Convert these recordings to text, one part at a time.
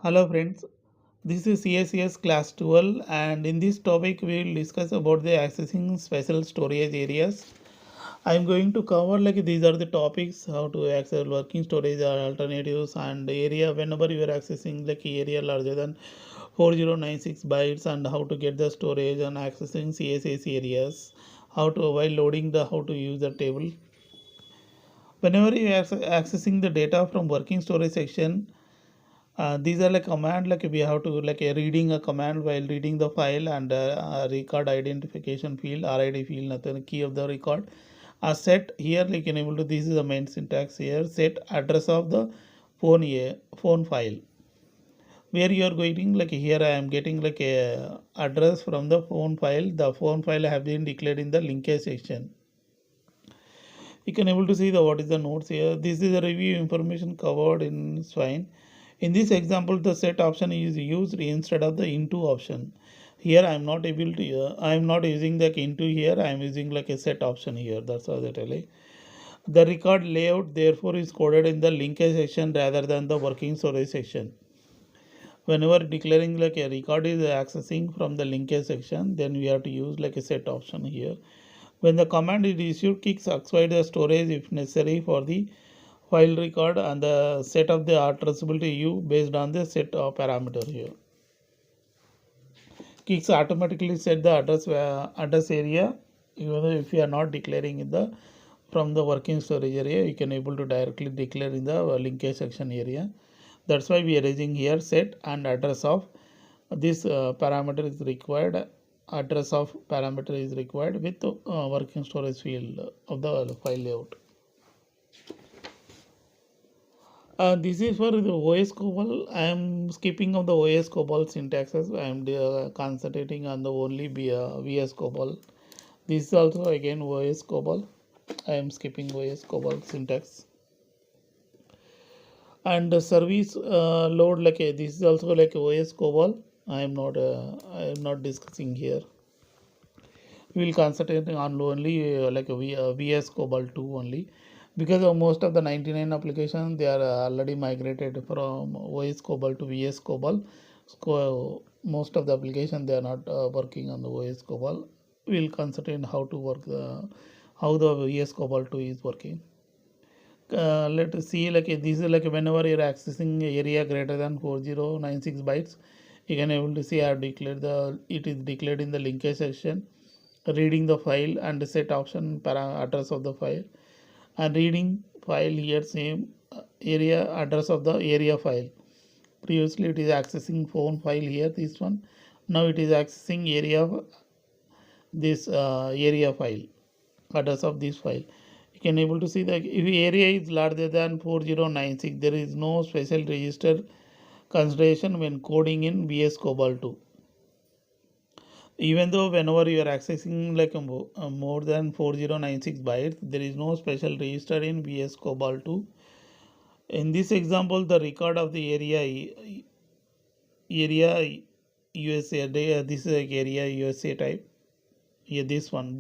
Hello friends, this is CICS class 12 and in this topic we will discuss about the accessing special storage areas. I am going to cover these are the topics how to access working storage or alternatives and area whenever you are accessing area larger than 4096 bytes and how to get the storage and accessing CSS areas, how to while loading the how to use the table. Whenever you are accessing the data from working storage section, these are command we have to reading a command while reading the file and record identification field RID field nothing key of the record set here enable to this is the main syntax here set address of the phone file where you are going here I am getting a address from the phone file have been declared in the linkage section. You can able to see the what is the notes here. This is the review information covered in Swine. In this example, the set option is used instead of the into option. Here I am not able to. I am not using the into here. I am using a set option here. That's how they tell it. The record layout therefore is coded in the linkage section rather than the working storage section. Whenever declaring a record is accessing from the linkage section, then we have to use a set option here. When the command is issued, kicks XY the storage if necessary for the file record and the set of the addressability U based on the set of parameter here. Kicks automatically set the address area even if you are not declaring in the from the working storage area. You can able to directly declare in the linkage section area. That's why we are using here set and address of this parameter is required. Address of parameter is required with working storage field of the file layout. This is for the OS COBOL. I am skipping of the OS COBOL syntaxes. I am concentrating on the only VS COBOL. This is also again OS COBOL. I am skipping OS COBOL syntax. And the service load this is also OS COBOL. I am not discussing here. We will concentrate on only VS COBOL 2 only because of most of the 99 applications they are already migrated from OS COBOL to VS COBOL. So most of the applications they are not working on the OS COBOL. We will concentrate how to work how the VS COBOL 2 is working. Let us see this is whenever you are accessing area greater than 4096 bytes, you can able to see I have declared it is declared in the linkage section, reading the file and set option address of the file and reading file here same area address of the area file. Previously it is accessing phone file here this one, now it is accessing area this area file address of this file. You can able to see that if area is larger than 4096 there is no special register consideration when coding in VS COBOL 2. Even though whenever you are accessing more than 4096 bytes there is no special register in VS COBOL 2. In this example the record of the area USA this is area USA type here this file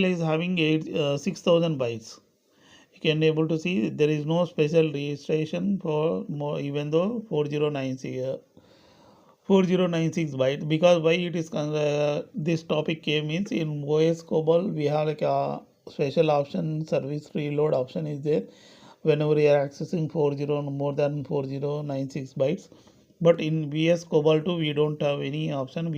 is having 6000 bytes. You can able to see there is no special registration for more even though 4096 bytes because why it is this topic came means in OS COBOL we have a special option service reload option is there whenever you are accessing more than 4096 bytes, but in VS COBOL 2 we don't have any option.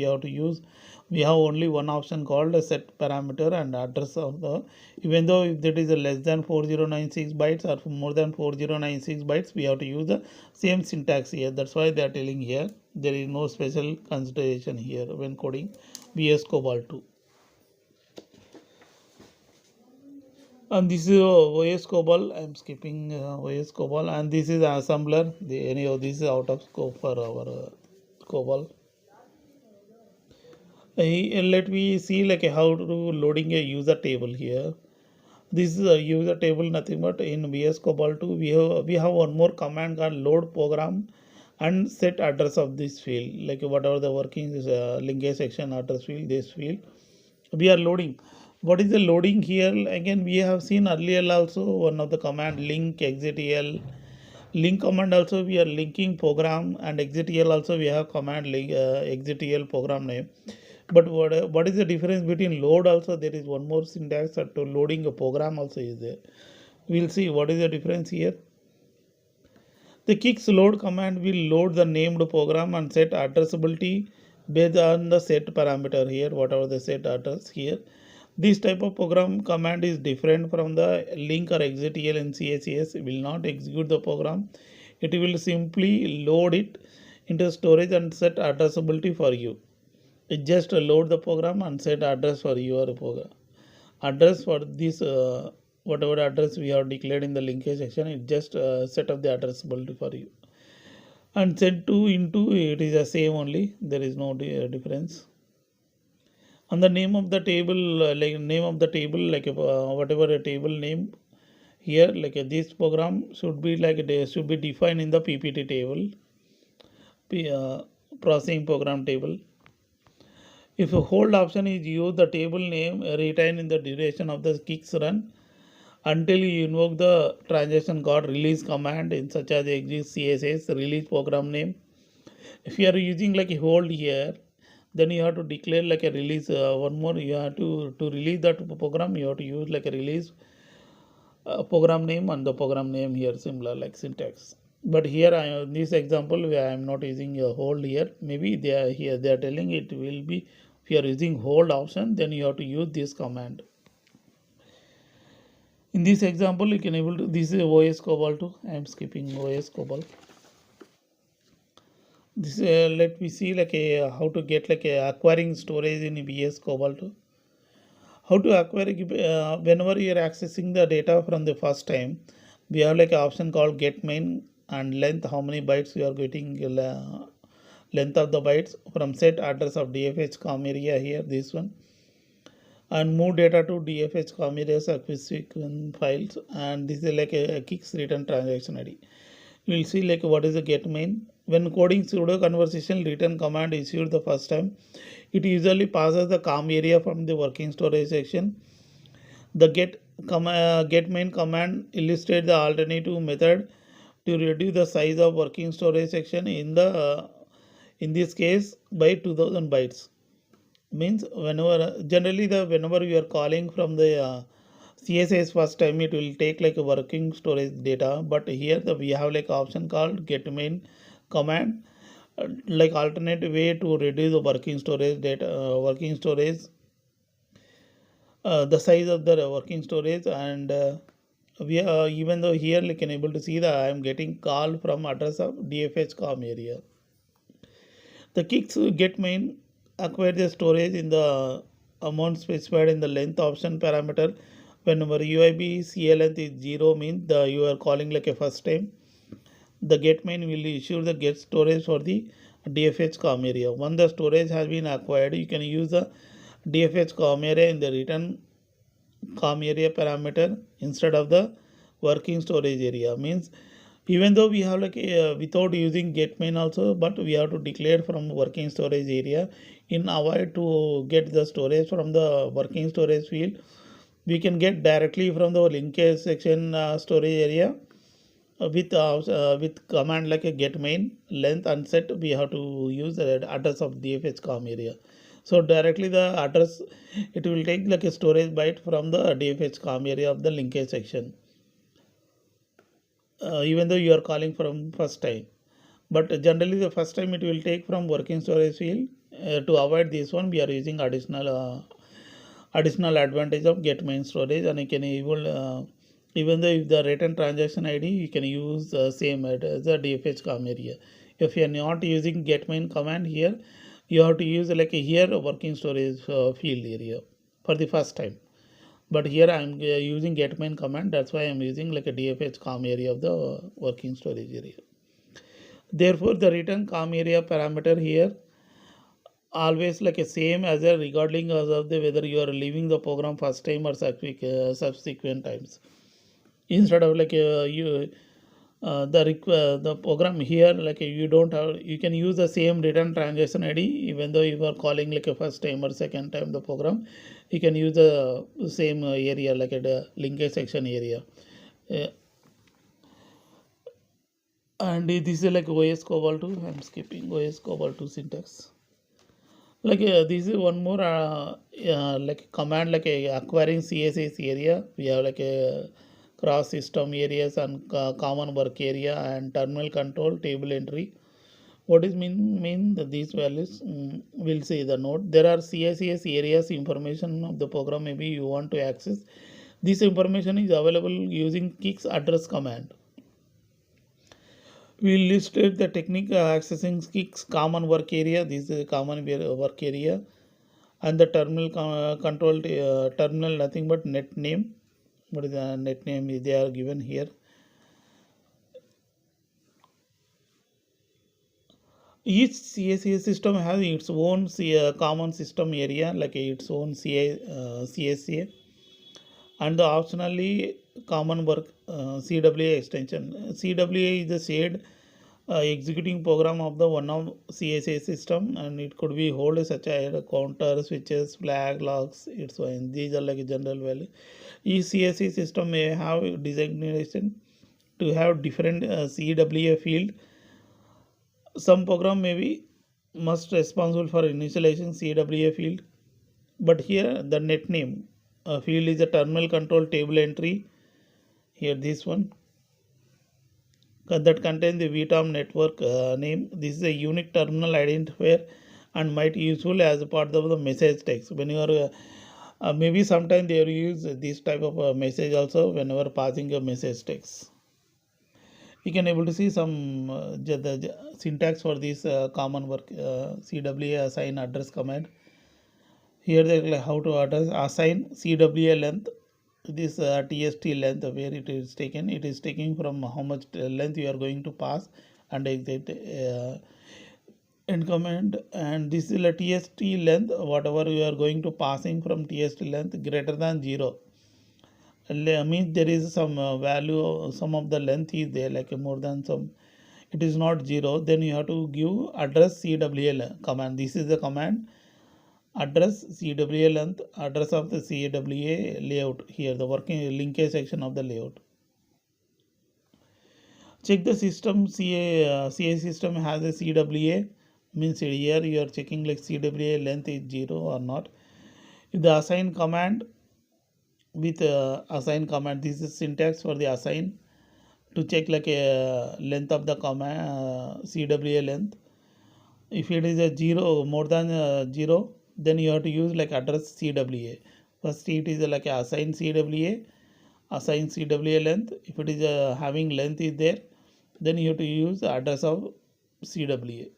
We have only one option called a set parameter and address of the, even though if that is a less than 4096 bytes or more than 4096 bytes we have to use the same syntax here. That's why they are telling here there is no special consideration here when coding VS COBOL 2. And this is OS COBOL. I am skipping OS COBOL, and this is assembler. This is out of scope for our COBOL. Let me see how to loading a user table here. This is a user table, nothing but in VS COBOL 2 we have one more command called load program and set address of this field, whatever the working is linkage section address field, this field we are loading. What is the loading here? Again we have seen earlier also one of the command link execl Link command also we are linking program, and exitl also we have command link exitl program name. But what is the difference between load also? There is one more syntax to loading a program also is there. We'll see what is the difference here. The CICS load command will load the named program and set addressability based on the set parameter here, whatever the set address here. This type of program command is different from the link or exitl in CICS. It will not execute the program. It will simply load it into storage and set addressability for you. It just load the program and set address for your program. Address for this whatever address we have declared in the linkage section, it just set up the addressability for you. And set to into it is the same only. There is no difference. And the name of the table, like name of the table, like whatever a table name here, like this program should be like they should be defined in the PPT table, processing program table. If a hold option is used, the table name retain in the duration of the CICS run until you invoke the transaction got release command in such as exit CSS release program name. If you are using like a hold here, then you have to declare like a release. One more, you have to release that program. You have to use like a release program name and the program name here similar like syntax. But here in this example I am not using a hold here. Maybe they are here they are telling it will be if you are using hold option, then you have to use this command. In this example, you can able to, this is OS COBOL 2. I am skipping OS COBOL. This let me see like a how to get like a acquiring storage in VS COBOL 2. How to acquire whenever you are accessing the data from the first time, we have like an option called get main and length. How many bytes you are getting length of the bytes from set address of DFH com area here this one. And move data to DFH commerce acquisition files, and this is like a CICS return transaction ID. You will see like what is the get main. When coding pseudo conversation return command issued the first time, it usually passes the com area from the working storage section. The get main command illustrates the alternative method to reduce the size of working storage section in this case by 2000 bytes. Means whenever generally the whenever you are calling from the CSS first time, it will take like a working storage data, but here we have like option called get main command, like alternate way to reduce the working storage data, the size of the working storage. And we are even though here you can able to see that I am getting call from address of DFH com area. The CICS get main acquire the storage in the amount specified in the length option parameter. Whenever UIB CA length is 0 means you are calling like a first time. The get main will issue the get storage for the DFH com area. Once the storage has been acquired, you can use the DFH com area in the return com area parameter instead of the working storage area. Means even though we have like without using get main also, but we have to declare from working storage area in avoid to get the storage from the working storage field. We can get directly from the linkage section storage area with command like a get main length unset. We have to use the address of DFH com area. So directly the address, it will take like a storage byte from the DFH com area of the linkage section. Even though you are calling from first time, but generally the first time it will take from working storage field. To avoid this one, we are using additional advantage of get main storage, and you can even though if the return transaction ID, you can use the same as the DFH com area. If you are not using get main command here, you have to use like a here working storage field area for the first time. But here I am using get main command, that's why I am using like a DFH com area of the working storage area. Therefore the return com area parameter here always like a same as a regarding of the whether you are leaving the program first time or subsequent times. Instead of like the program here like you don't have, you can use the same return transaction ID even though you are calling like a first time or second time the program. You can use the same area like at the linkage section area. And this is like OS COBOL 2. I'm skipping OS COBOL 2 syntax. Like this is one more like command like acquiring CSS area. We have like a cross system areas and common work area and terminal control table entry. What is mean that these values will say the node. There are CSS areas information of the program maybe you want to access. This information is available using CICS address command. We listed the technique accessing CICS common work area. This is a common work area, and the terminal control terminal nothing but net name. What is the net name? They are given here. Each CSA system has its own common system area, like its own CSA, and the optionally common work CWA extension. CWA is the shared executing program of the one of CSA system, and it could be hold such as counter, switches, flag, logs. It's fine. These are like a general value. Each CSA system may have designation to have different CWA field. Some program may be must responsible for initializing CWA field, but here the net name field is a terminal control table entry. Here this one that contains the VTOM network name. This is a unique terminal identifier and might useful as a part of the message text. When you are maybe sometimes they use this type of message also whenever passing a message text. You can able to see some the syntax for this common work CWA assign address command. Here they like how to address assign CWA length. This TST length where it is taken. It is taking from how much length you are going to pass and exit end command. And this is a TST length. Whatever you are going to passing from TST length greater than 0. Means there is some value, some of the length is there like more than some, it is not 0, then you have to give address CWA command. This is the command address CWA length, address of the CWA layout. Here the working linkage section of the layout. Check the system CA system has a CWA, means here you are checking like CWA length is 0 or not. If the assign command with assign command, this is syntax for the assign to check like a length of the command CWA length. If it is a 0 more than 0, then you have to use like address CWA. First it is like a assign CWA length. If it is having length is there, then you have to use the address of CWA.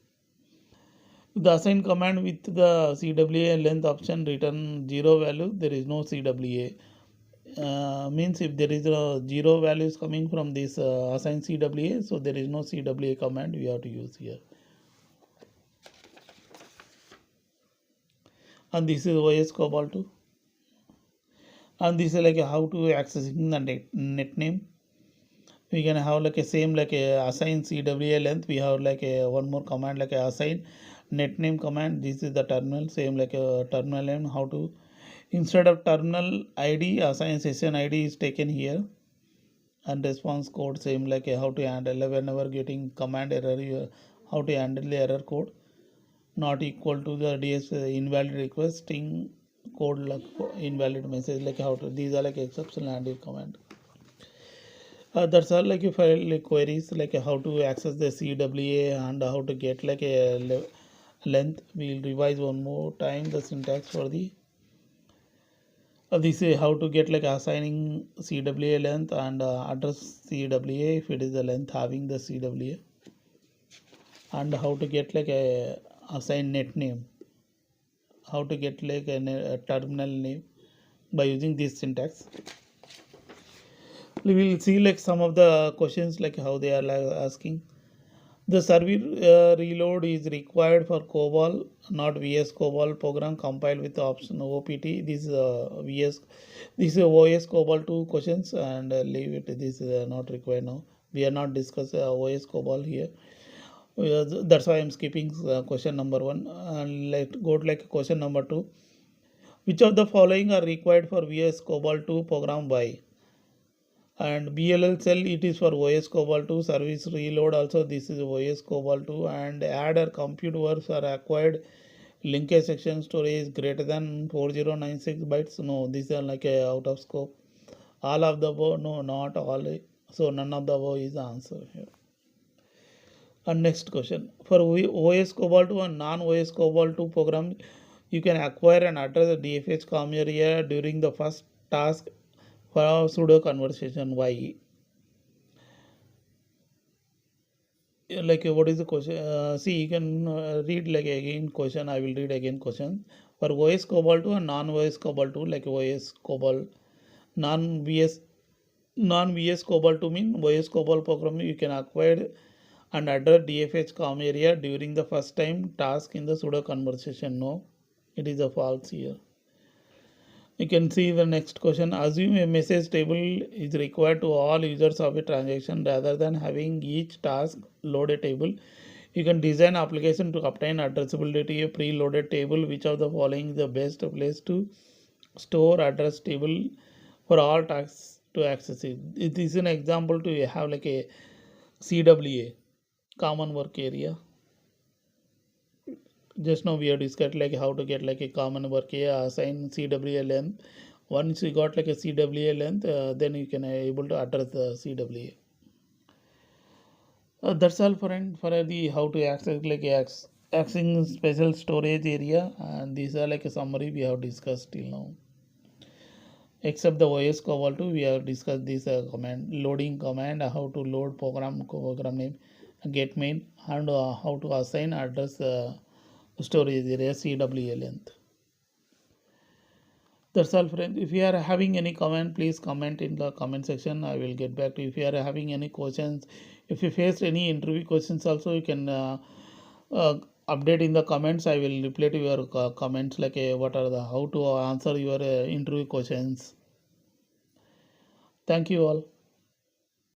The assign command with the CWA length option return 0 value, there is no CWA. Means if there is a 0 values coming from this assign CWA, so there is no CWA command we have to use here. And this is OS COBOL 2. And this is like how to accessing the net name. We can have like a same like a assign CWA length. We have like a one more command like a assign net name command. This is the terminal, same like a terminal name. How to, instead of terminal ID, assign session ID is taken here, and response code same like a how to handle whenever getting command error, how to handle the error code not equal to the DS invalid request string code like invalid message, like how to, these are like exceptional handle command. That's all like if I like queries like how to access the CWA and how to get like a length. We'll revise one more time the syntax for the this is how to get like assigning CWA length and address CWA if it is the length having the CWA, and how to get like a assign net name, how to get like a terminal name by using this syntax. We will see like some of the questions like how they are like asking. The server reload is required for COBOL, not VS COBOL program compiled with the option OPT. This is VS, this is OS COBOL 2 questions, and leave it. This is not required now. We are not discussing OS COBOL here. That's why I'm skipping question number 1. Let's go to like question number 2. Which of the following are required for VS COBOL 2 program? Why? And BLL cell, it is for OS COBOL 2. Service reload also, this is OS COBOL 2. And add or compute works are acquired linkage section storage greater than 4096 bytes. No, these are like a out of scope. All of the above, no, not all. So none of the above is the answer here. And next question, for OS COBOL 2 and non-OS COBOL 2 program, you can acquire and address the DFH COM area during the first task for our pseudo conversation. Why? Like what is the question? See, you can read like again question. I will read again question. For OS COBOL 2 and non-OS COBOL 2, like OS COBOL, non-VS non-VS COBOL 2 mean OS COBOL program you can acquire and address DFH COM area during the first time task in the pseudo conversation. No, it is a false here. You can see the next question. Assume a message table is required to all users of a transaction rather than having each task load a table. You can design application to obtain addressability a preloaded table. Which of the following is the best place to store address table for all tasks to access it? It is an example to have like a CWA, common work area. Just now we have discussed like how to get like a common work area, assign CWA length. Once you got like a CWA length, then you can able to address the CWA. That's all for the how to access like accessing special storage area, and these are like a summary we have discussed till now. Except the OS COBOL 2, we have discussed this command, loading command, how to load program name, get main, and how to assign address storage area CWA length. That's all friends. If you are having any comment, please comment in the comment section. I will get back to you. If you are having any questions, if you faced any interview questions also, you can uh, update in the comments. I will reply to your comments like what are the how to answer your interview questions. Thank you all.